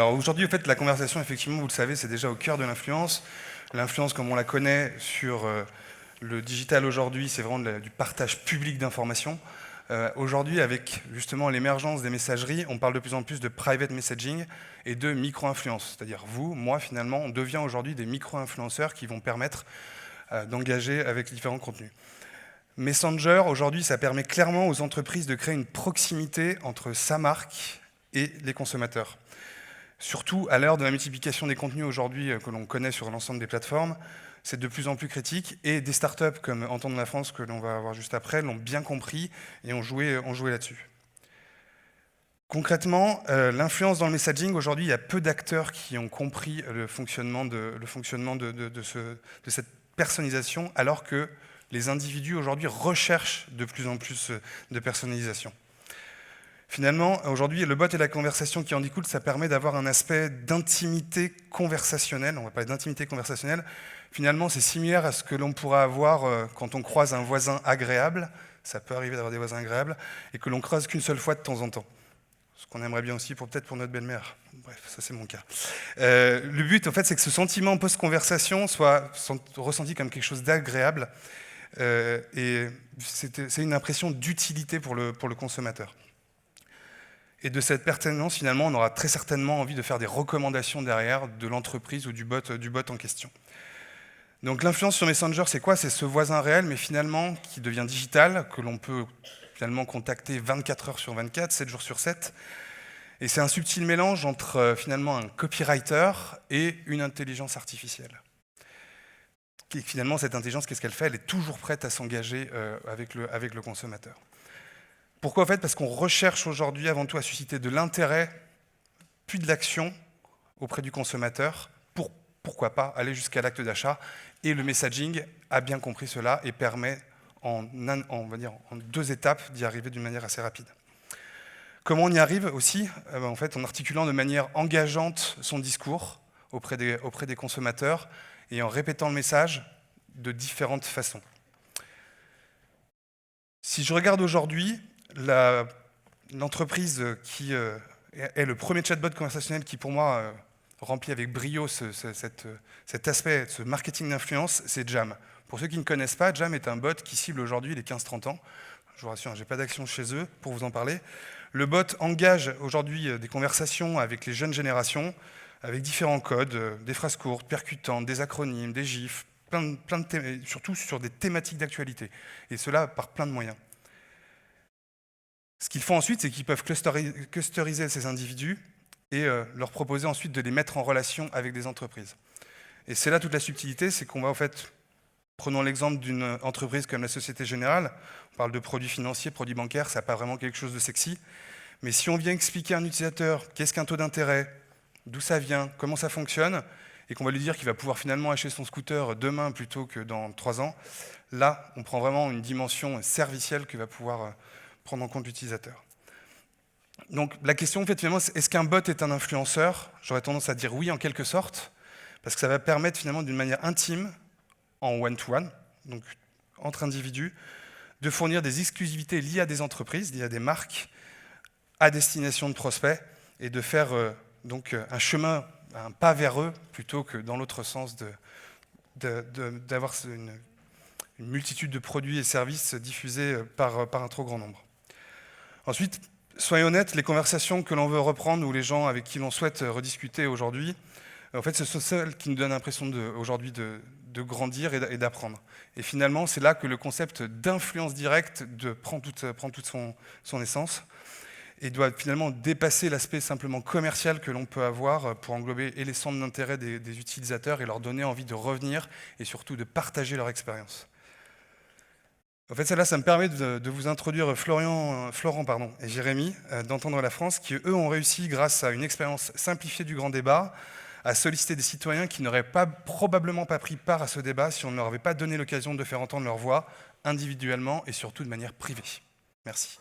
Alors aujourd'hui, en fait, la conversation, effectivement, vous le savez, c'est déjà au cœur de l'influence. L'influence, comme on la connaît sur le digital aujourd'hui, c'est vraiment du partage public d'informations. Aujourd'hui, avec justement l'émergence des messageries, on parle de plus en plus de private messaging et de micro-influence. C'est-à-dire vous, moi, finalement, on devient aujourd'hui des micro-influenceurs qui vont permettre d'engager avec différents contenus. Messenger, aujourd'hui, ça permet clairement aux entreprises de créer une proximité entre sa marque et les consommateurs. Surtout à l'heure de la multiplication des contenus aujourd'hui que l'on connaît sur l'ensemble des plateformes, c'est de plus en plus critique, et des startups comme Entendre la France, que l'on va voir juste après, l'ont bien compris et ont joué là-dessus. Concrètement, l'influence dans le messaging, aujourd'hui, il y a peu d'acteurs qui ont compris le fonctionnement de cette personnalisation, alors que les individus aujourd'hui recherchent de plus en plus de personnalisation. Finalement, aujourd'hui, le bot et la conversation qui en découle, ça permet d'avoir un aspect d'intimité conversationnelle. On va parler d'intimité conversationnelle. Finalement, c'est similaire à ce que l'on pourra avoir quand on croise un voisin agréable. Ça peut arriver d'avoir des voisins agréables, et que l'on croise qu'une seule fois de temps en temps. Ce qu'on aimerait bien aussi peut-être pour notre belle-mère. Bref, ça c'est mon cas. Le but, en fait, c'est que ce sentiment post-conversation soit ressenti comme quelque chose d'agréable. Et c'est une impression d'utilité pour le consommateur. Et de cette pertinence, finalement, on aura très certainement envie de faire des recommandations derrière de l'entreprise ou du bot en question. Donc l'influence sur Messenger, c'est quoi? C'est ce voisin réel, mais finalement qui devient digital, que l'on peut finalement contacter 24 heures sur 24, 7 jours sur 7. Et c'est un subtil mélange entre finalement un copywriter et une intelligence artificielle. Et finalement, cette intelligence, qu'est-ce qu'elle fait? Elle est toujours prête à s'engager avec le consommateur. Pourquoi en fait? Parce qu'on recherche aujourd'hui avant tout à susciter de l'intérêt, puis de l'action auprès du consommateur, pour, pourquoi pas, aller jusqu'à l'acte d'achat. Et le messaging a bien compris cela et permet en 2 étapes d'y arriver d'une manière assez rapide. Comment on y arrive aussi? En fait, en articulant de manière engageante son discours auprès des consommateurs et en répétant le message de différentes façons. Si je regarde aujourd'hui, l'entreprise qui est le premier chatbot conversationnel qui, pour moi, remplit avec brio cet aspect, ce marketing d'influence, c'est Jam. Pour ceux qui ne connaissent pas, Jam est un bot qui cible aujourd'hui les 15-30 ans. Je vous rassure, je n'ai pas d'action chez eux pour vous en parler. Le bot engage aujourd'hui des conversations avec les jeunes générations, avec différents codes, des phrases courtes, percutantes, des acronymes, des gifs, surtout sur des thématiques d'actualité. Et cela par plein de moyens. Ce qu'ils font ensuite, c'est qu'ils peuvent clusteriser ces individus et leur proposer ensuite de les mettre en relation avec des entreprises. Et c'est là toute la subtilité, c'est qu'on va en fait, prenons l'exemple d'une entreprise comme la Société Générale, on parle de produits financiers, produits bancaires, ça n'a pas vraiment quelque chose de sexy, mais si on vient expliquer à un utilisateur qu'est-ce qu'un taux d'intérêt, d'où ça vient, comment ça fonctionne, et qu'on va lui dire qu'il va pouvoir finalement acheter son scooter demain plutôt que dans 3 ans, là, on prend vraiment une dimension servicielle que va pouvoir prendre en compte l'utilisateur. Donc la question, en fait, finalement, c'est est-ce qu'un bot est un influenceur? J'aurais tendance à dire oui, en quelque sorte, parce que ça va permettre finalement d'une manière intime, en one-to-one, donc entre individus, de fournir des exclusivités liées à des entreprises, liées à des marques, à destination de prospects, et de faire donc un pas vers eux, plutôt que dans l'autre sens d'avoir une multitude de produits et services diffusés par un trop grand nombre. Ensuite, soyons honnêtes, les conversations que l'on veut reprendre ou les gens avec qui l'on souhaite rediscuter aujourd'hui, en fait, ce sont celles qui nous donnent l'impression aujourd'hui de grandir et d'apprendre. Et finalement, c'est là que le concept d'influence directe prend toute son essence et doit finalement dépasser l'aspect simplement commercial que l'on peut avoir pour englober et les centres d'intérêt des utilisateurs et leur donner envie de revenir et surtout de partager leur expérience. En fait, ça me permet de vous introduire Florent et Jérémy d'Entendre la France, qui eux ont réussi, grâce à une expérience simplifiée du grand débat, à solliciter des citoyens qui n'auraient probablement pas pris part à ce débat si on ne leur avait pas donné l'occasion de faire entendre leur voix individuellement et surtout de manière privée. Merci.